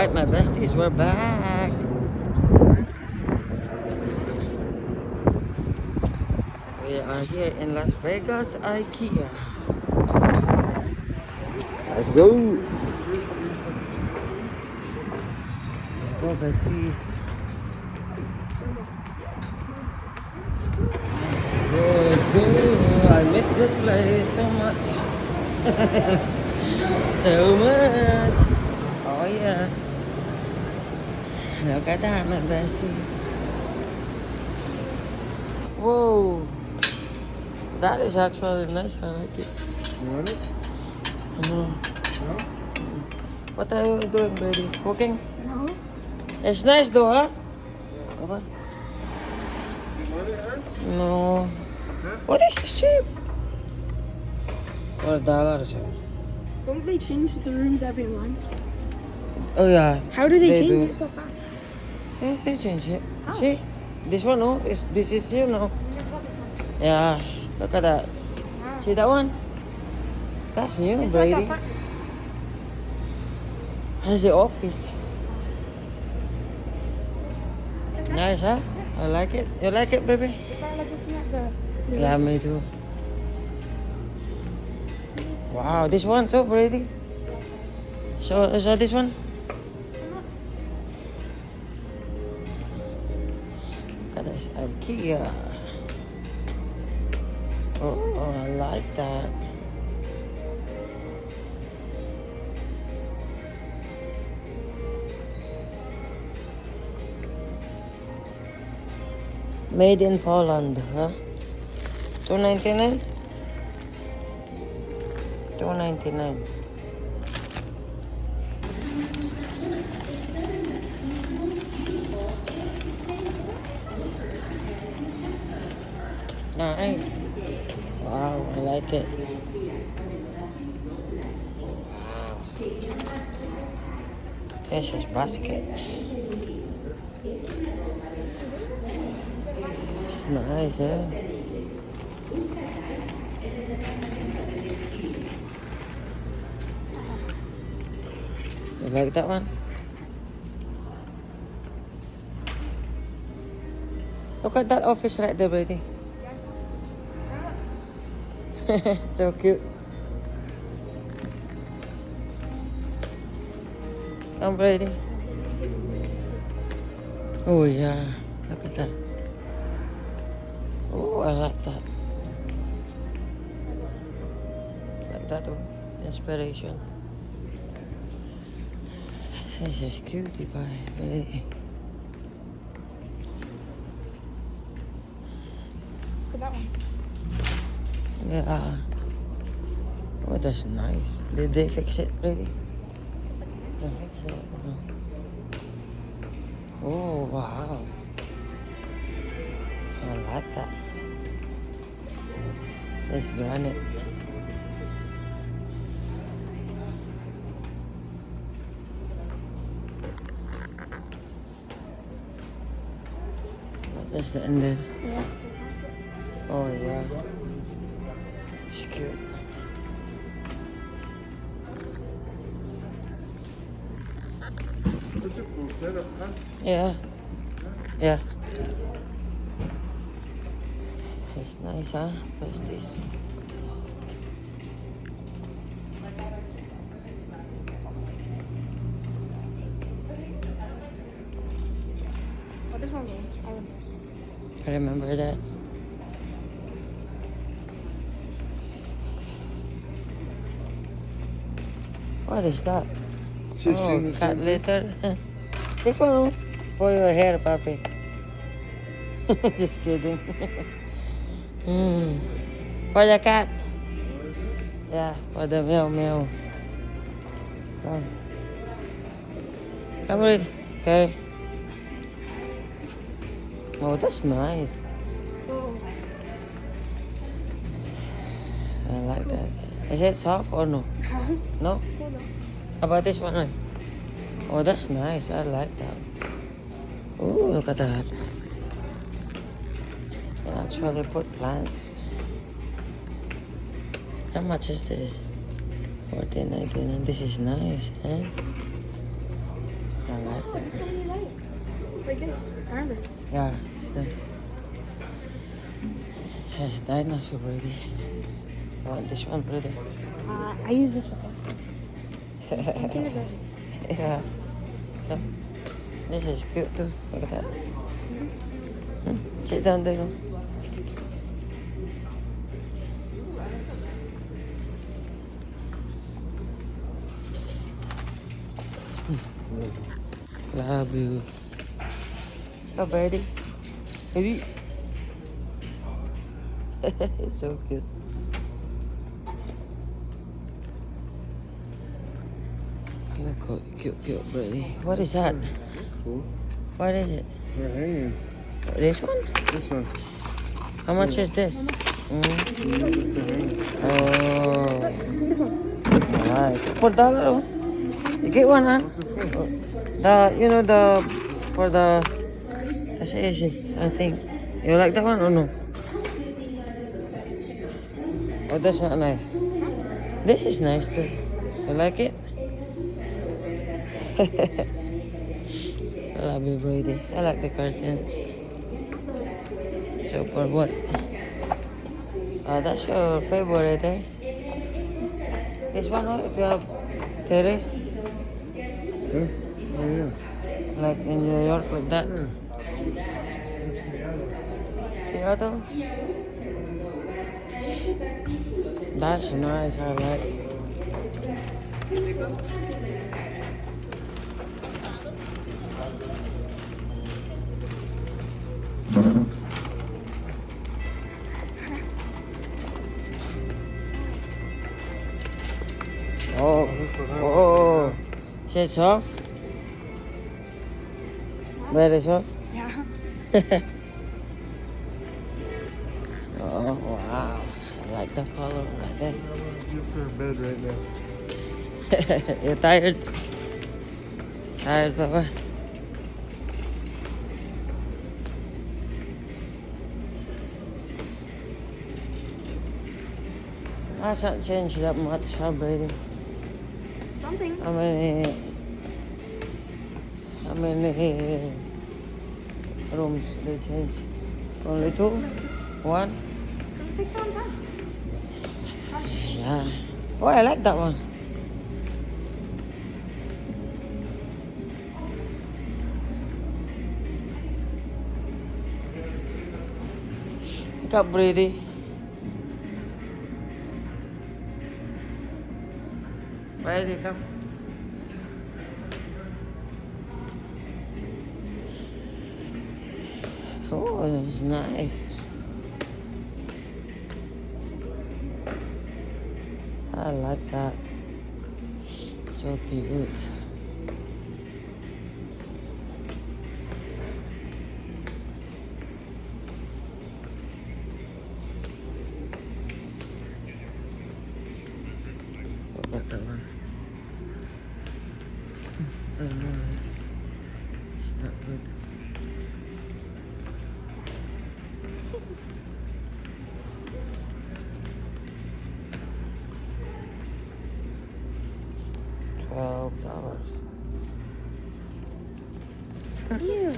Alright, my besties, we're back. We are here in Las Vegas, Ikea. Let's go. Let's go, besties. Let's go. I miss this place so much. So much. Oh yeah. Look at that, my besties. Whoa. That is actually nice. I like it. You want it? No. No? What are you doing, Brady? Cooking? No. It's nice though, huh? What? You want it, huh? No. Huh? What is this cheap? $4, sir. Don't they change the rooms every month? Oh yeah. How do they change do. it so fast? They change it. Oh. See? This one, no? This is you, no? Yeah. Look at that. Wow. See that one? That's new, It's like Brady. That's the office. Nice, huh? I like it. You like it, baby? It's not like looking at the... Yeah, me too. Wow, this one too, Brady. So, is that this one? Look at this IKEA. Oh, I like that. Made in Poland, huh? $2.99? $2.99. Nice. Wow, I like it. Wow. This is basket. It's nice, eh? You like that one? Look at that office right there, Brady. So cute. Come, Brady. Oh yeah, look at that. Oh, I like that. Like that one. Inspiration. This is cutie pie, Brady. Look at that one. Yeah. Oh, that's nice. Did they fix it, Brady? They fix it. Oh, wow. I like that. It says granite. What is the end there? Yeah. Oh, yeah. It's cute. It's a cool setup, huh? Yeah. Yeah. It's nice, huh? What's this? What is one game? I remember that. What is that? Oh, cat litter. This one for your hair, papi. Just kidding. For the cat. Yeah, for the meow meow. Come. Come read. Okay. Oh, that's nice. Oh. I like that. Is it soft or no? No? It's cool though. How about this one? Right? Oh, that's nice. I like that. Oh, look at that. You can actually put plants. How much is this? $14.99. This is nice, huh? This one you like this. I remember. Yeah, it's nice. Yes, dinosaur brother. I want this one, brother. I used this before. In kindergarten. Yeah. So, this is cute too. Look at that. Sit down there. Love you. So birdie. Baby. It's so cute. Look how cute birdie. What is that? Cool. What is it? They're hanging. This one? This one. How much is this? Just the hanging. Oh, This one. nice. $4. Oh. You get one, huh? What's it for? For the association, I think. You like that one or no? Oh, that's not nice. This is nice too. You like it? I love you, Brady. I like the curtains. So for what? That's your favorite, eh? This one, oh, if you have terrace, Yeah. Oh, yeah. like in New York, like that. Yeah. Seattle? That's nice, I like. Oh, oh, is it soft? Very soft? Yeah. Oh, wow. I like the color right there. You're for bed right now. You're tired? Tired, Papa? That's not changed that much, huh, Brady? Something. How many rooms they change? Only two? One? It takes a long time. Yeah. Oh, I like that one. Look up, Brady. Brady, come. Oh, that's nice. I like that. So cute. What about that one? I don't know. It's not good. $12. Ew.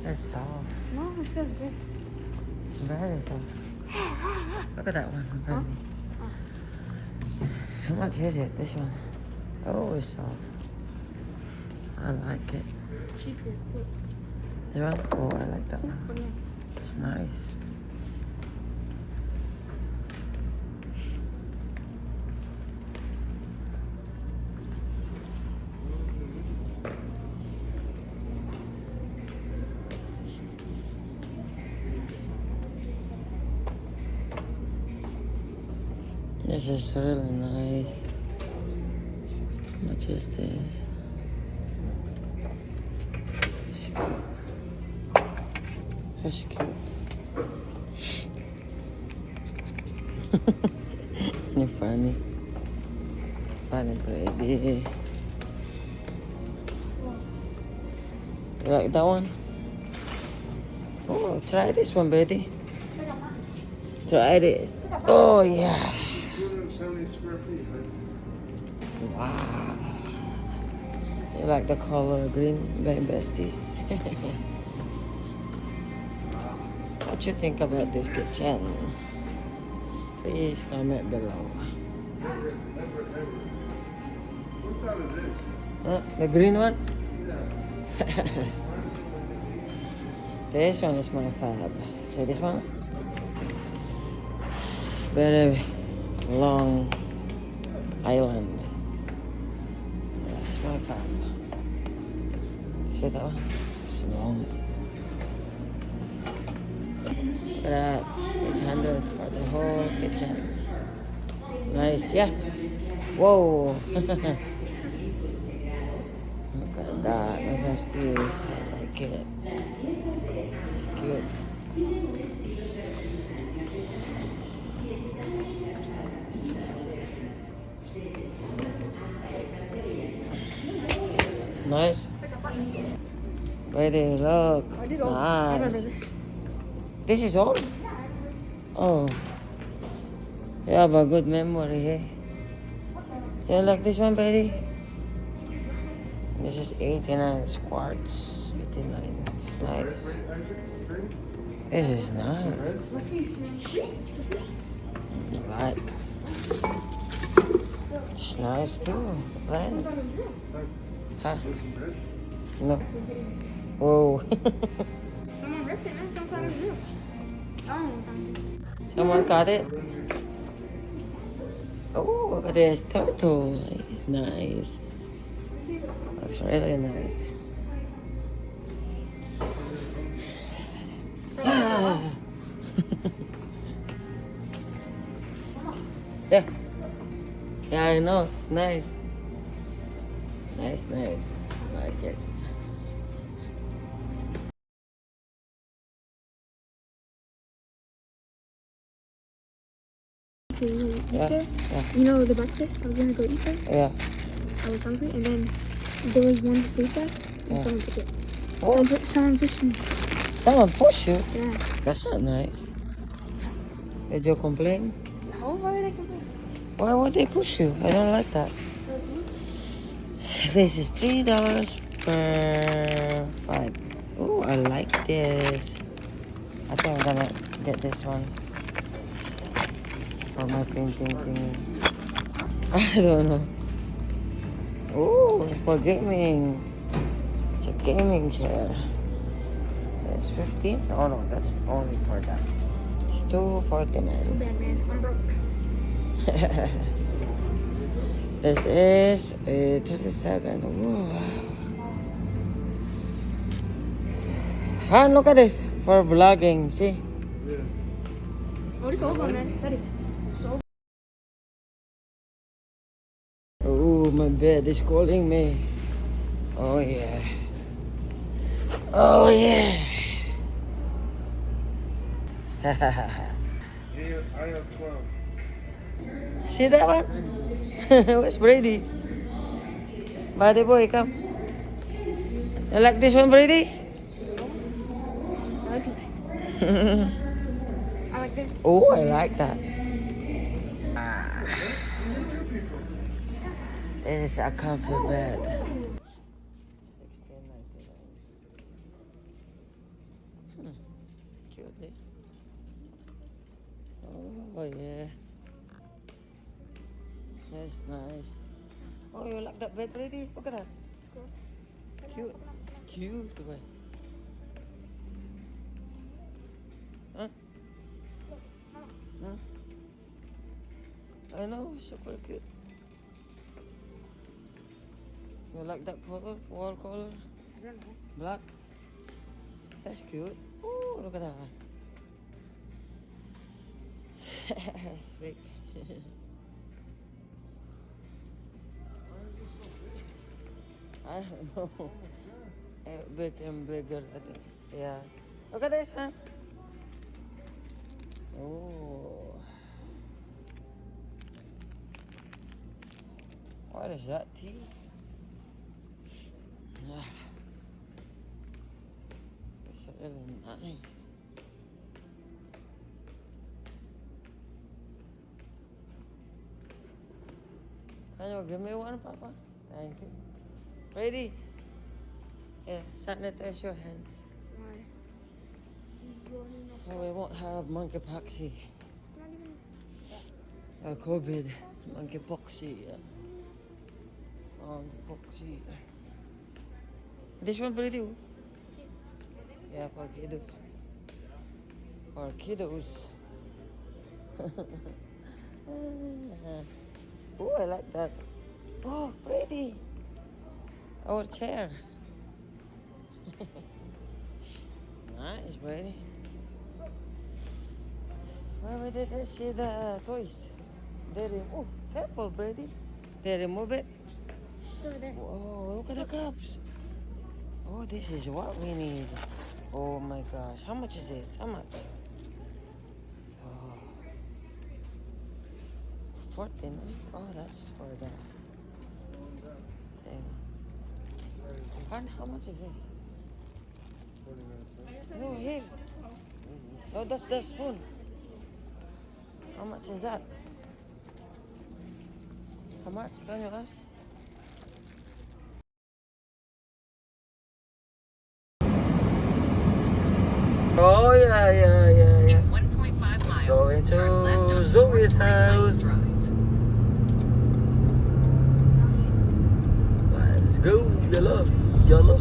That's soft. No, it feels good. It's very soft. Look at that one. Huh? How much is it? This one. Oh, it's soft. I like it. It's cheaper. Look. This one? Oh, I like that one. $2.49. It's nice. This is really nice. How much is this? It's cute. That's cute. You're funny. Funny, baby. You like that one? Oh, try this one, baby. Try this. Oh, yeah. 270 square feet, right? Wow. You like the color green, my besties? What you think about this kitchen? Please comment below. The green one? This one is my fab. See this one? It's very long island. That's my fab. See that one? It's long. Look at that. 800 for the whole kitchen. Nice, yeah. Whoa. Look at that, my besties. I like it. It's cute. Nice. Ready, look. This old. I remember Nice. this. This is old? Oh. You have a good memory, eh? You like this one, Betty? This is 89 quarts. 89. It's nice. This is nice. Must be sweet. Right. It's nice too. The plants. Huh? No. Whoa. Someone ripped it, man. Someone cut it real. Oh, something. Someone got it? Oh, look at this turtle. Nice. Looks really nice. Yeah. Yeah, I know. It's nice. Nice, nice. I like it. Yeah. There. Yeah. You know the breakfast? I was gonna go eat there. Yeah. I was hungry, and then there was one food bag, and Yeah. someone took it. Oh, Someone pushed me. someone push you? Yeah. That's not nice. Did you complain? No, why would I complain? Why would they push you? I don't like that. This is $3 per 5. Oh, I like this. I think I'm gonna get this one for my painting thingy. I don't know. Oh, for gaming. It's a gaming chair. It's 15? Oh no, that's only for that. It's $249. Too bad, man. I'm broke. This is a 37. Whoa. And look at this for vlogging. See? Yeah. Oh, this old one, man. Daddy. So Oh, my bed is calling me. Oh yeah. Oh yeah. Yeah, I have 12. See that one? Where's Brady? Buddy boy, come. You like this one, Brady? I like it. I like this. Oh, I like that. This is a comfy bed. $16.99. Cute, eh? Oh yeah. That's nice. Oh, you like that bed, Brady? Look at that. Cute. It's cute. Boy. Huh? Huh? I know, it's super cute. You like that color? Wall color? I don't know. Black? That's cute. Oh, look at that. It's big. I don't know. Big and bigger, I think. Yeah. Look at this, huh? Oh. What is that, tea? Ah. It's really nice. Can you give me one, Papa? Thank you. Ready? Yeah, sanitize your hands. Why? So we won't have monkeypoxy It's not even. or COVID. Monkeypoxy. Yeah. Monkeypoxy. This one pretty. Yeah, for kiddos. For kiddos. Oh, I like that. Oh, pretty. Our chair. Nice, Brady. Where did they see the toys? They remove. Oh, careful, Brady. They remove it. It's over there. Whoa, look at the cups. Oh, this is what we need. Oh my gosh. How much is this? How much? Oh. 14. Oh, that's for the thing. And how much is this? 49 cents. No, here. No, that's the spoon. How much is that? How much? Can you ask? Oh, yeah. In 1.5 miles, Going turn left to onto Zoe's North White Plains house. Drive. Let's go, yellow.